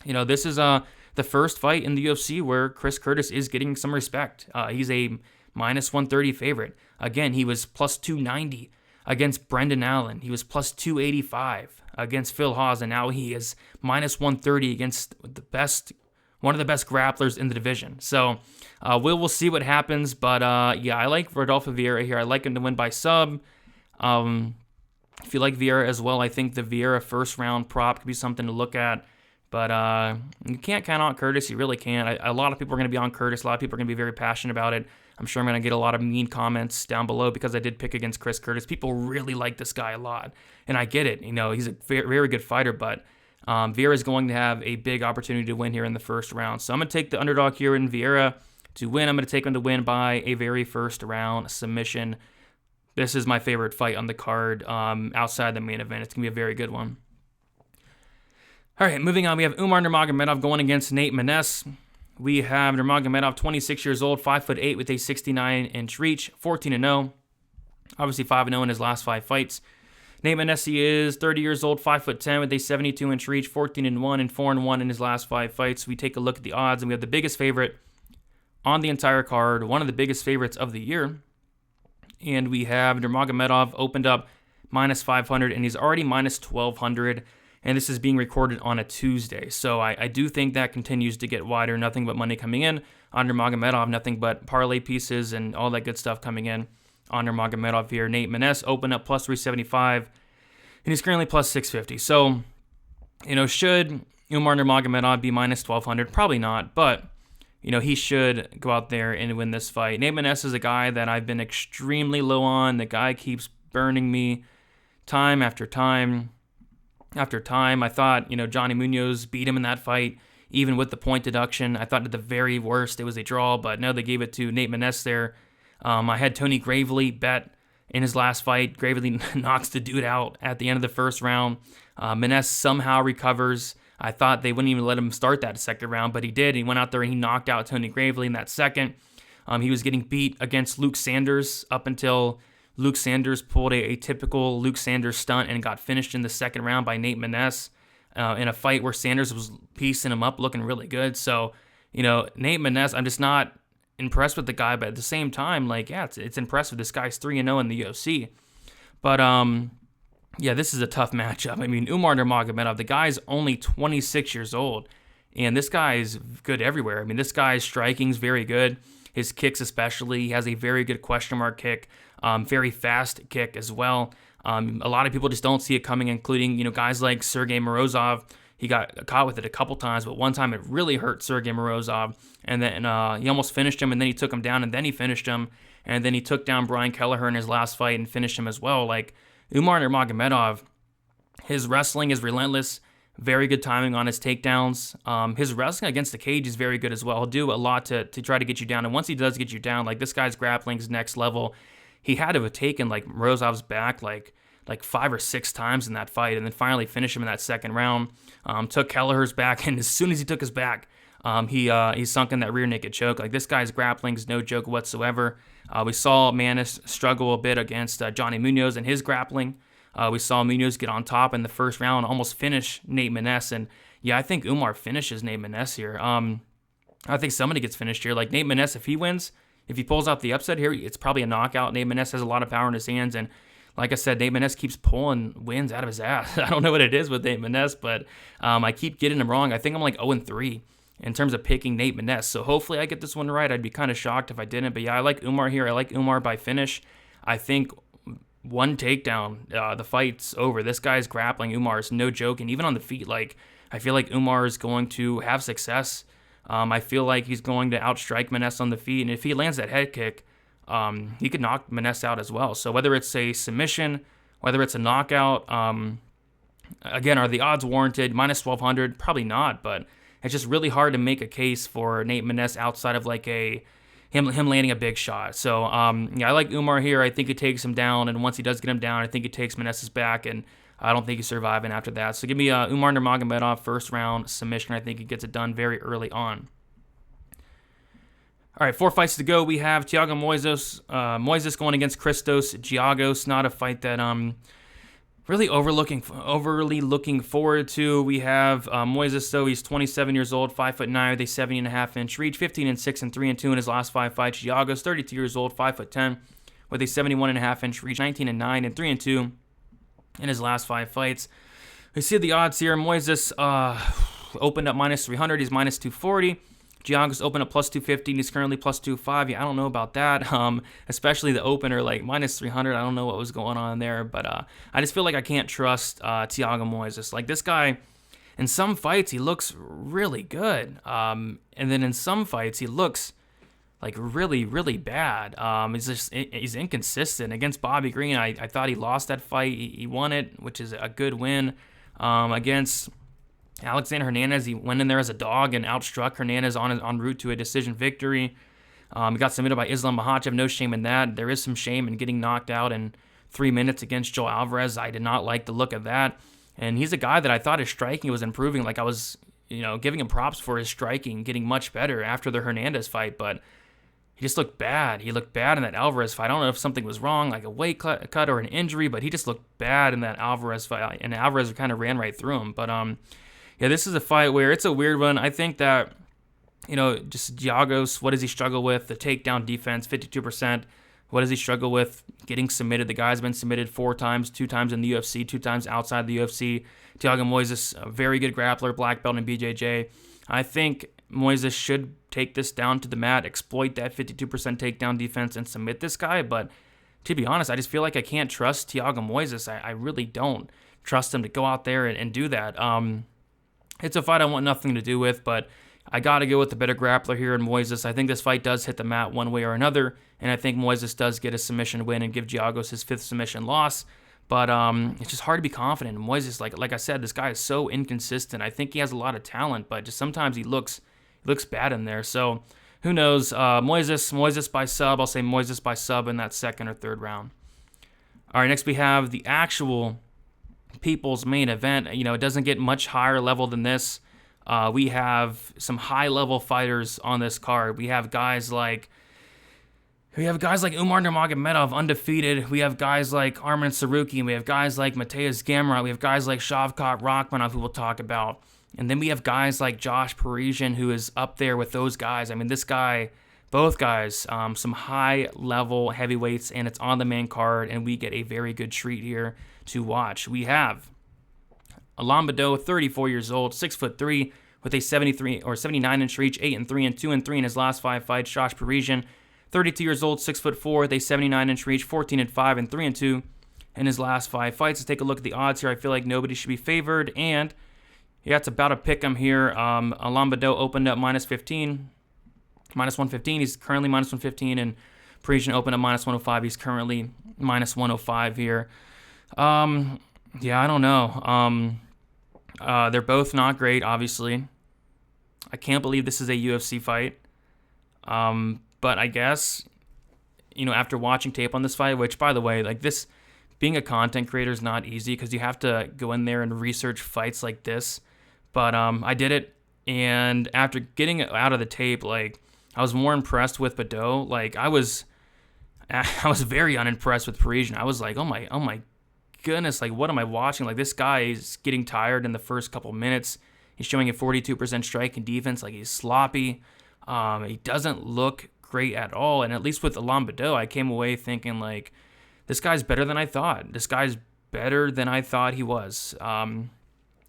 this is the first fight in the UFC where Chris Curtis is getting some respect. He's a -130 favorite. Again, he was +290 against Brendan Allen. He was +285 against Phil Hawes, and now he is -130 against one of the best grapplers in the division. So we'll see what happens, but I like Rodolfo Vieira here. I like him to win by sub. If you like Vieira as well, I think the Vieira first round prop could be something to look at. But you can't count on Curtis. You really can't. A lot of people are going to be on Curtis. A lot of people are going to be very passionate about it. I'm sure I'm going to get a lot of mean comments down below because I did pick against Chris Curtis. People really like this guy a lot. And I get it. He's a very, very good fighter. But Vieira is going to have a big opportunity to win here in the first round. So I'm going to take the underdog here in Vieira to win. I'm going to take him to win by a very first round submission. This is my favorite fight on the card outside the main event. It's going to be a very good one. All right, moving on, we have Umar Nurmagomedov going against Nate Maness. We have Nurmagomedov, 26 years old, 5'8", with a 69-inch reach, 14-0. Obviously 5-0 in his last 5 fights. Nate Maness, he is 30 years old, 5'10", with a 72-inch reach, 14-1, and 4-1 in his last 5 fights. We take a look at the odds, and we have the biggest favorite on the entire card, one of the biggest favorites of the year. And we have Nurmagomedov opened up minus 500, and he's already minus 1,200. And this is being recorded on a Tuesday. So I do think that continues to get wider. Nothing but money coming in on Nurmagomedov. Nothing but parlay pieces and all that good stuff coming in on Nurmagomedov here. Nate Maness opened up plus 375. And he's currently plus 650. So, should Umar Nurmagomedov be minus 1,200? Probably not. But, he should go out there and win this fight. Nate Maness is a guy that I've been extremely low on. The guy keeps burning me time after time. After time, I thought, Johnny Munoz beat him in that fight, even with the point deduction. I thought at the very worst it was a draw, but no, they gave it to Nate Maness there. I had Tony Gravely bet in his last fight. Gravely knocks the dude out at the end of the first round. Maness somehow recovers. I thought they wouldn't even let him start that second round, but he did. He went out there and he knocked out Tony Gravely in that second. He was getting beat against Luke Sanders up until Luke Sanders pulled a typical Luke Sanders stunt and got finished in the second round by Nate Maness in a fight where Sanders was piecing him up, looking really good. So, Nate Maness, I'm just not impressed with the guy, but at the same time, it's impressive. This guy's 3-0 in the UFC. But, this is a tough matchup. I mean, Umar Nurmagomedov, the guy's only 26 years old, and this guy's good everywhere. I mean, this guy's striking's very good. His kicks especially. He has a very good question mark kick. Very fast kick as well. A lot of people just don't see it coming, including, guys like Sergey Morozov. He got caught with it a couple times, but one time it really hurt Sergey Morozov. And then he almost finished him, and then he took him down, and then he finished him. And then he took down Brian Kelleher in his last fight and finished him as well. Umar Nurmagomedov, his wrestling is relentless. Very good timing on his takedowns. His wrestling against the cage is very good as well. He'll do a lot to try to get you down. And once he does get you down, this guy's grappling is next level. He had to have taken Morozov's back like 5 or 6 times in that fight, and then finally finished him in that second round. Took Kelleher's back, and as soon as he took his back, he sunk in that rear naked choke. This guy's grappling is no joke whatsoever. We saw Maness struggle a bit against Johnny Munoz and his grappling. We saw Munoz get on top in the first round and almost finish Nate Maness. And I think Umar finishes Nate Maness here. I think somebody gets finished here. Nate Maness, if he wins, if he pulls out the upset here, it's probably a knockout. Nate Maness has a lot of power in his hands. And like I said, Nate Maness keeps pulling wins out of his ass. I don't know what it is with Nate Maness, but I keep getting him wrong. I think I'm 0-3 in terms of picking Nate Maness. So hopefully I get this one right. I'd be kind of shocked if I didn't. But I like Umar here. I like Umar by finish. I think one takedown, the fight's over. This guy's grappling. Umar is no joke. And even on the feet, I feel like Umar is going to have success. I feel like he's going to outstrike Maness on the feet. And if he lands that head kick, he could knock Maness out as well. So whether it's a submission, whether it's a knockout, again, are the odds warranted? Minus 1,200? Probably not, but it's just really hard to make a case for Nate Maness outside of him landing a big shot. So I like Umar here. I think it takes him down, and once he does get him down, I think it takes Maness's back, and I don't think he's surviving after that. So give me Umar Nurmagomedov first round submission. I think he gets it done very early on. All right, 4 fights to go. We have Thiago Moises going against Christos Giagos. Not a fight that really overly looking forward to. We have Moises, though. He's 27 years old, 5'9", with a 70.5-inch reach, 15-6 and 3-2 in his last 5 fights. Giagos, 32 years old, 5'10", with a 71.5-inch reach, 19-9 and 3-2 in his last 5 fights. We see the odds here. Moises opened up minus 300. He's minus 240. Giagos opened up plus 250, and he's currently plus 205. Yeah, I don't know about that. Especially the opener, like minus 300. I don't know what was going on there, but I just feel like I can't trust Thiago Moises. Like this guy, in some fights he looks really good, and then in some fights he looks like really, really bad. He's inconsistent. Against Bobby Green, I thought he lost that fight. He won it, which is a good win. Against Alexander Hernandez, he went in there as a dog and outstruck Hernandez en route to a decision victory. He got submitted by Islam Makhachev. No shame in that. There is some shame in getting knocked out in 3 minutes against Joel Alvarez. I did not like the look of that. And he's a guy that I thought his striking was improving. Like I was, giving him props for his striking, getting much better after the Hernandez fight. But he just looked bad. He looked bad in that Alvarez fight. I don't know if something was wrong, like a weight cut or an injury, but he just looked bad in that Alvarez fight. And Alvarez kind of ran right through him. But yeah, this is a fight where it's a weird one. I think that, just Giagos, what does he struggle with? The takedown defense, 52%. What does he struggle with? Getting submitted. The guy's been submitted 4 times, 2 times in the UFC, 2 times outside the UFC. Thiago Moises, a very good grappler, black belt in BJJ. I think Moises should take this down to the mat, exploit that 52% takedown defense, and submit this guy. But to be honest, I just feel like I can't trust Thiago Moises. I really don't trust him to go out there and do that. It's a fight I want nothing to do with, but I got to go with the better grappler here in Moises. I think this fight does hit the mat one way or another, and I think Moises does get a submission win and give Giagos his 5th submission loss. But it's just hard to be confident. Moises, like I said, this guy is so inconsistent. I think he has a lot of talent, but just sometimes he looks bad in there. So who knows? Moises by sub. I'll say Moises by sub in that 2nd or 3rd round. All right, next we have the actual people's main event. It doesn't get much higher level than this. We have some high-level fighters on this card. We have guys like Umar Nurmagomedov, undefeated. We have guys like Arman Tsarukyan. We have guys like Mateusz Gamrot. We have guys like Shavkat, Rakhmonov, who we'll talk about. And then we have guys like Josh Perisian, who is up there with those guys. I mean, both guys, some high-level heavyweights, and it's on the main card, and we get a very good treat here to watch. We have Baudot, 34 years old, 6'3", with a 73 or 79-inch reach, 8-3 and 2-3 in his last 5 fights. Josh Perisian, 32 years old, 6'4", with a 79-inch reach, 14-5 and 3-2 in his last 5 fights. Let's take a look at the odds here. I feel like nobody should be favored, and yeah, it's about a pick 'em here. Baudot opened up minus 115. He's currently minus 115, and Perisian opened up minus 105. He's currently minus 105 here. Yeah, I don't know. They're both not great, obviously. I can't believe this is a UFC fight. But I guess, after watching tape on this fight, which, by the way, like this, being a content creator is not easy because you have to go in there and research fights like this. But I did it, and after getting it out of the tape, like, I was more impressed with Baudot. Like, I was very unimpressed with Perisian. I was like, oh my goodness, like, what am I watching? Like, this guy is getting tired in the first couple minutes. He's showing a 42% strike and defense. Like, he's sloppy. He doesn't look great at all. And at least with Baudot, I came away thinking, like, this guy's better than I thought. This guy's better than I thought he was.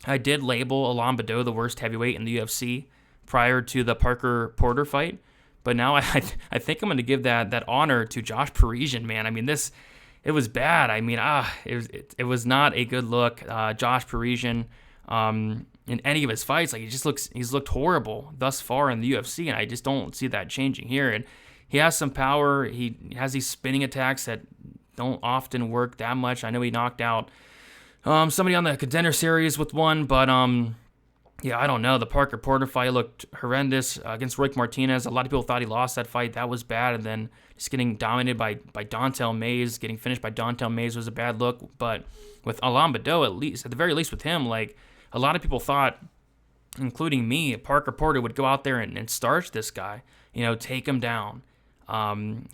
I did label Baudot the worst heavyweight in the UFC prior to the Parker Porter fight. But now I think I'm going to give that honor to Josh Perisian, man. I mean, it was bad. I mean, it was not a good look. Josh Perisian, in any of his fights, like, he's looked horrible thus far in the UFC, and I just don't see that changing here. And he has some power. He has these spinning attacks that don't often work that much. I know he knocked out somebody on the Contender Series with one, but yeah, I don't know. The Parker Porter fight looked horrendous against Rick Martinez. A lot of people thought he lost that fight. That was bad. And then just getting dominated by Dontel Mays, getting finished by Dontel Mays was a bad look. But with Baudot, at the very least with him, like, a lot of people thought, including me, Parker Porter would go out there and starch this guy, take him down,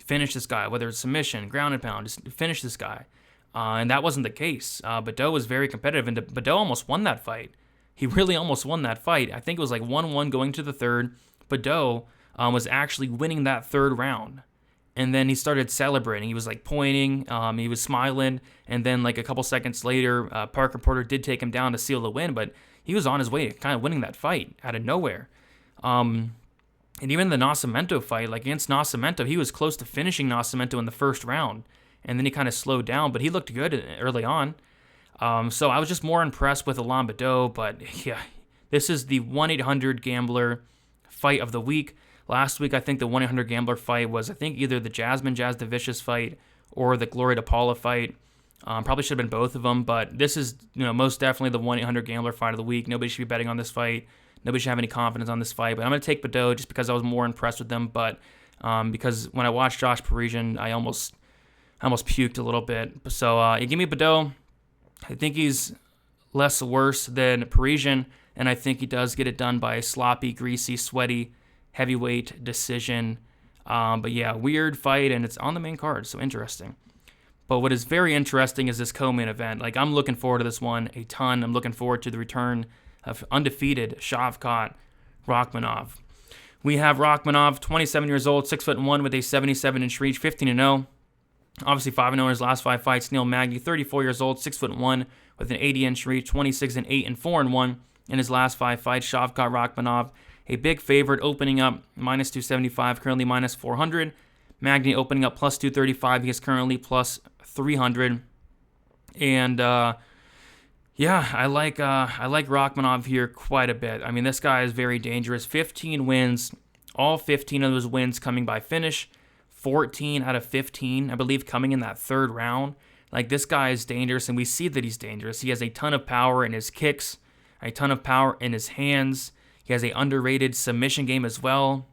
finish this guy, whether it's submission, ground and pound, just finish this guy. And that wasn't the case. Baudot was very competitive, and Baudot almost won that fight. He really almost won that fight. I think it was like 1-1 going to the 3rd. Baudot was actually winning that 3rd round. And then he started celebrating. He was like pointing. He was smiling. And then like a couple seconds later, Parker Porter did take him down to seal the win. But he was on his way to kind of winning that fight out of nowhere. And even the Nascimento fight, like against Nascimento, he was close to finishing Nascimento in the first round. And then he kind of slowed down, but he looked good early on. So I was just more impressed with Alain Baudot. But yeah, this is the 1-800-GAMBLER fight of the week. Last week, I think the 1-800-GAMBLER fight was, I think, either the Jasmine Jazz Delicious fight or the Gloria de Paula fight. Probably should have been both of them, but this is, most definitely the 1-800-GAMBLER fight of the week. Nobody should be betting on this fight. Nobody should have any confidence on this fight, but I'm going to take Baudot just because I was more impressed with them, but because when I watched Josh Parisian, I almost puked a little bit. So you give me Baudot. I think he's less worse than Parisian, and I think he does get it done by a sloppy, greasy, sweaty, heavyweight decision. But yeah, weird fight, and it's on the main card, so interesting. But what is very interesting is this co-main event. Like, I'm looking forward to this one a ton. I'm looking forward to the return of undefeated Shavkat Rakhmonov. We have Rakhmonov, 27 years old, 6'1", with a 77-inch reach, 15-0. Obviously 5-0 in his last 5 fights. Neil Magny, 34 years old, 6'1", with an 80-inch reach, 26-8 and 4-1 in his last 5 fights. Shavkat Rakhmonov, a big favorite, opening up minus 275, currently minus 400. Magny opening up plus 235. He is currently plus 300. And yeah, I like Rakhmonov here quite a bit. I mean, this guy is very dangerous. 15 wins, all 15 of those wins coming by finish. 14 out of 15, I believe, coming in that third round. Like, this guy is dangerous, and we see that he's dangerous. He has a ton of power in his kicks, a ton of power in his hands. He has a underrated submission game as well.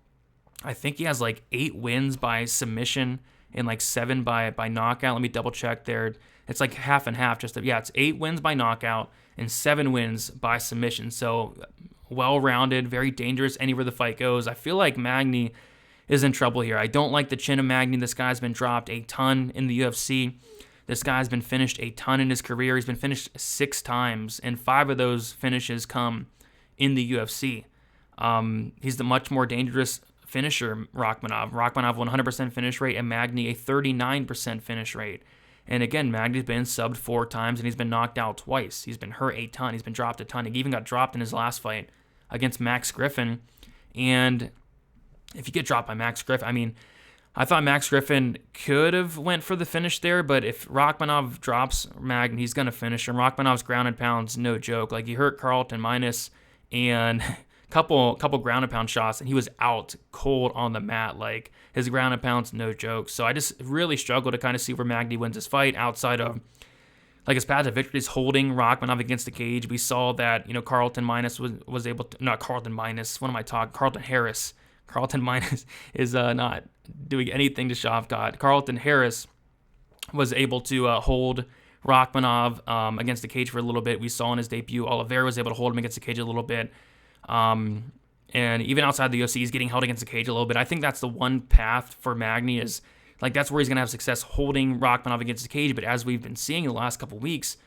I think he has like 8 wins by submission and like 7 by knockout. Let me double check there. It's like half and half. It's 8 wins by knockout and 7 wins by submission. So well-rounded, very dangerous anywhere the fight goes. I feel like Magny is in trouble here. I don't like the chin of Magny. This guy's been dropped a ton in the UFC. This guy's been finished a ton in his career. He's been finished 6 times, and 5 of those finishes come in the UFC. He's the much more dangerous finisher, Rakhmonov. Rakhmonov 100% finish rate, and Magny a 39% finish rate. And again, Magny's been subbed 4 times, and he's been knocked out twice. He's been hurt a ton. He's been dropped a ton. He even got dropped in his last fight against Max Griffin. And if you get dropped by Max Griffin, I mean, I thought Max Griffin could have went for the finish there, but if Rakhmonov drops Magny, he's going to finish him. Rakhmonov's ground and pound's no joke. Like, he hurt Carlton Maness and couple ground and pound shots, and he was out cold on the mat. Like, his ground and pound's no joke. So I just really struggle to kind of see where Magny wins this fight outside of, like, his path to victory is holding Rakhmonov against the cage. We saw that, Carlton Maness was able to, not Carlton Maness, what am I talking? Carlton Harris. Carlton Maness is not doing anything to Shavkat. Carlton Harris was able to hold Rakhmonov against the cage for a little bit. We saw in his debut, Oliveira was able to hold him against the cage a little bit. And even outside the UFC, he's getting held against the cage a little bit. I think that's the one path for Magny is, like, that's where he's going to have success, holding Rakhmonov against the cage. But as we've been seeing in the last couple weeks,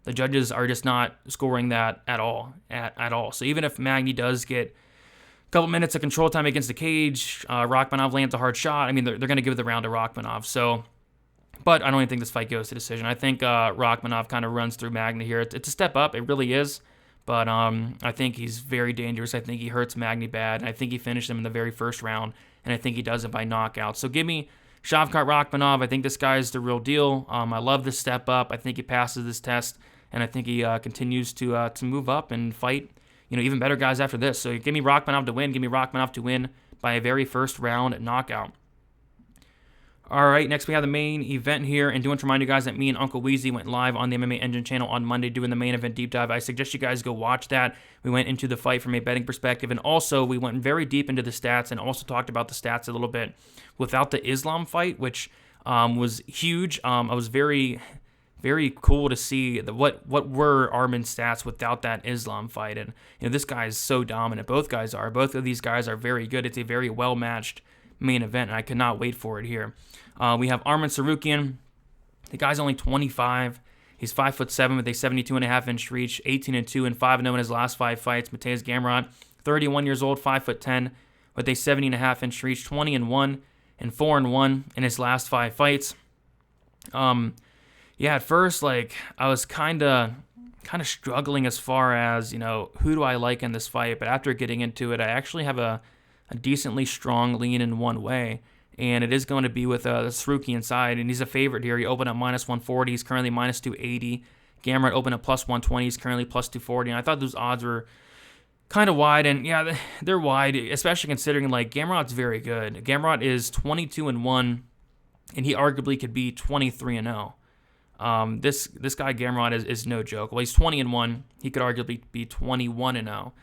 the judges are just not scoring that at all. So even if Magny does get a couple minutes of control time against the cage, Rakhmonov lands a hard shot, I mean, they're going to give the round to Rakhmonov. So, but I don't even think this fight goes to decision. I think Rakhmonov kind of runs through Magny here. It's a step up. It really is. But I think he's very dangerous. I think he hurts Magny bad. And I think he finished him in the very first round. And I think he does it by knockout. So give me Shavkat Rakhmonov. I think this guy's the real deal. I love this step up. I think he passes this test. And I think he continues to move up and fight, even better guys after this. So give me Rakhmonov to win. Give me Rakhmonov to win by a very first round knockout. All right, next we have the main event here, and do want to remind you guys that me and Uncle Weezy went live on the MMA Engine channel on Monday doing the main event deep dive. I suggest you guys go watch that. We went into the fight from a betting perspective, and also we went very deep into the stats and also talked about the stats a little bit without the Islam fight, which was huge. I was very, very cool to see what were Arman's stats without that Islam fight, and this guy is so dominant. Both guys are. Both of these guys are very good. It's a very well-matched main event, and I cannot wait for it here. We have Arman Tsarukyan. The guy's only 25. He's 5'7" with a 72.5-inch reach, 18-2 and 5-0 in his last 5 fights. Mateusz Gamrot, 31 years old, 5'10", with a 70.5-inch reach, 20-1 and 4-1 in his last 5 fights. At first, I was kind of struggling as far as who do I like in this fight, but after getting into it, I actually have a a decently strong lean in one way. And it is going to be with the Tsarukyan side, and he's a favorite here. He opened up minus 140. He's currently minus 280. Gamrot opened up plus 120. He's currently plus 240. And I thought those odds were kind of wide, and yeah, they're wide, especially considering like Gamrot's very good. Gamrot is 22-1, and he arguably could be 23-0. This guy Gamrot is no joke. Well, he's 20-1. He could arguably be 21-0.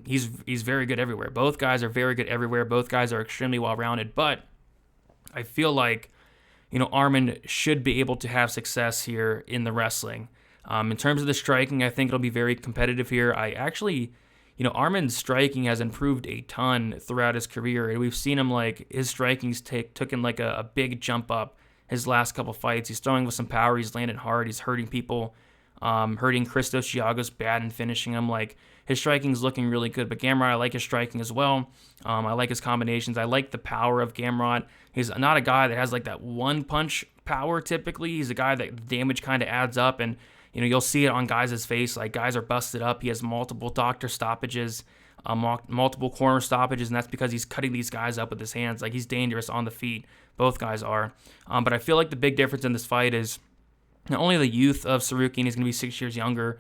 He's very good everywhere. Both guys are very good everywhere. Both guys are extremely well-rounded, but I feel like, Arman should be able to have success here in the wrestling. In terms of the striking, I think it'll be very competitive here. I actually, Arman's striking has improved a ton throughout his career, and we've seen him, like, his striking's taken like a big jump up his last couple fights. He's throwing with some power. He's landing hard. He's hurting people, hurting Christos, Giagos bad and finishing him. Like, his striking's looking really good, but Gamrot, I like his striking as well. I like his combinations. I like the power of Gamrot. He's not a guy that has like that one punch power typically. He's a guy that damage kind of adds up, and you'll see it on guys' face. Like, guys are busted up. He has multiple doctor stoppages, multiple corner stoppages, and that's because he's cutting these guys up with his hands. Like, he's dangerous on the feet. Both guys are. But I feel like the big difference in this fight is not only the youth of Tsarukyan. He's going to be 6 years younger.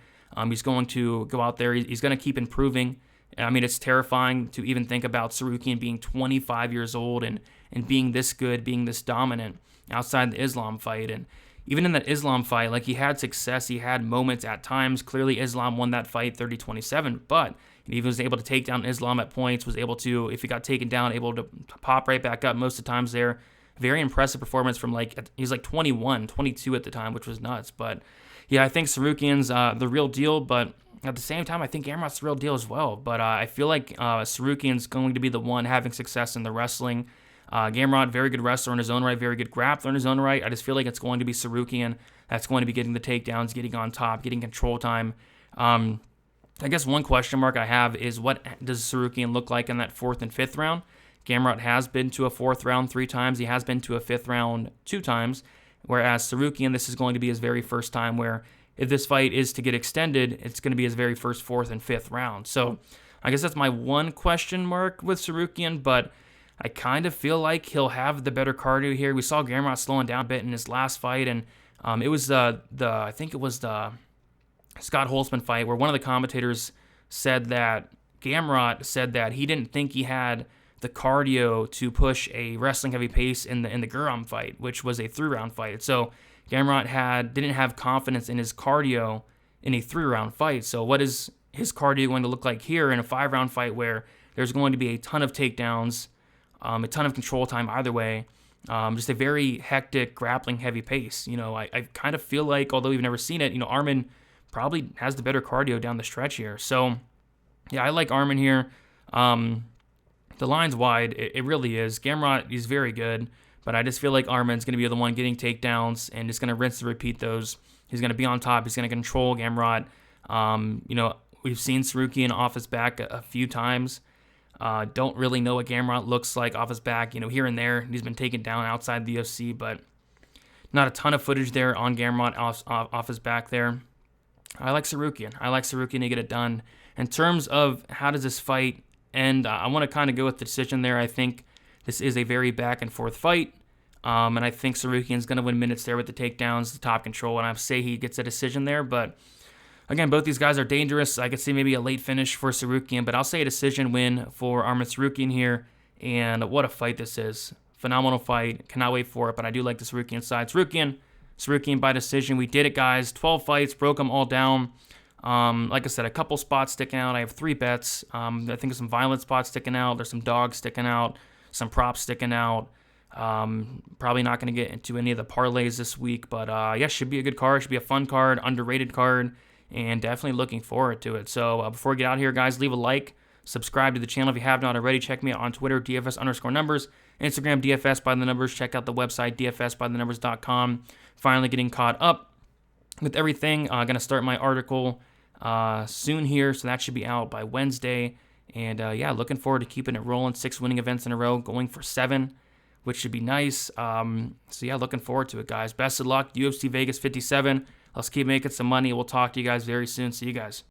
He's going to go out there. He's going to keep improving. I mean, it's terrifying to even think about Tsarukyan being 25 years old and being this good, being this dominant outside the Islam fight. And even in that Islam fight, like, he had success. He had moments at times. Clearly, Islam won that fight 30-27, but he was able to take down Islam at points, was able to, if he got taken down, able to pop right back up most of the times there. Very impressive performance from, like, he was like 21, 22 at the time, which was nuts. But yeah, I think Tsarukyan's the real deal, but at the same time, I think Gamrot's the real deal as well. But I feel like Tsarukyan's going to be the one having success in the wrestling. Gamrot, very good wrestler in his own right, very good grappler in his own right. I just feel like it's going to be Tsarukyan that's going to be getting the takedowns, getting on top, getting control time. I guess one question mark I have is, what does Tsarukyan look like in that 4th and 5th round? Gamrot has been to a 4th round 3 times. He has been to a 5th round 2 times. Whereas Tsarukyan, this is going to be his very first time, where if this fight is to get extended, it's going to be his very first 4th and 5th round. So I guess that's my one question mark with Tsarukyan, but I kind of feel like he'll have the better cardio here. We saw Gamrot slowing down a bit in his last fight, and it was I think it was the Scott Holtzman fight where one of the commentators said that Gamrot said that he didn't think he had the cardio to push a wrestling heavy pace in the Guram fight, which was a 3-round fight. So Gamrot didn't have confidence in his cardio in a 3-round fight. So what is his cardio going to look like here in a 5-round fight, where there's going to be a ton of takedowns, a ton of control time either way, just a very hectic grappling heavy pace? I kind of feel like, although we've never seen it, Arman probably has the better cardio down the stretch here. So yeah, I like Arman here. The line's wide. It really is. Gamrot, he's very good, but I just feel like Arman's going to be the one getting takedowns and just going to rinse and repeat those. He's going to be on top. He's going to control Gamrot. We've seen Tsarukyan off his back a few times. Don't really know what Gamrot looks like off his back. Here and there, he's been taken down outside the UFC, but not a ton of footage there on Gamrot off his back there. I like Tsarukyan. I like Tsarukyan to get it done. In terms of how does this fight end, I want to kind of go with the decision there. I think this is a very back and forth fight, and I think Tsarukyan's going to win minutes there with the takedowns, the top control, and I say he gets a decision there. But again, both these guys are dangerous. I could see maybe a late finish for Tsarukyan, but I'll say a decision win for Arman Tsarukyan here. And what a fight this is. Phenomenal fight. Cannot wait for it, but I do like the Tsarukyan side. Tsarukyan by decision. We did it, guys. 12 fights, broke them all down. Like I said, a couple spots sticking out. I have 3 bets. I think there's some violent spots sticking out. There's some dogs sticking out. Some props sticking out. Probably not going to get into any of the parlays this week, but yeah, should be a good card. Should be a fun card, underrated card, and definitely looking forward to it. So before we get out here, guys, leave a like, subscribe to the channel if you have not already. Check me out on Twitter, DFS_numbers, Instagram, DFS by the numbers. Check out the website, dfsbythenumbers.com. Finally getting caught up with everything. Going to start my article soon here, so that should be out by Wednesday. And yeah, looking forward to keeping it rolling. 6 winning events in a row, going for 7, which should be nice. So yeah, looking forward to it, guys. Best of luck. UFC Vegas 57. Let's keep making some money. We'll talk to you guys very soon. See you guys.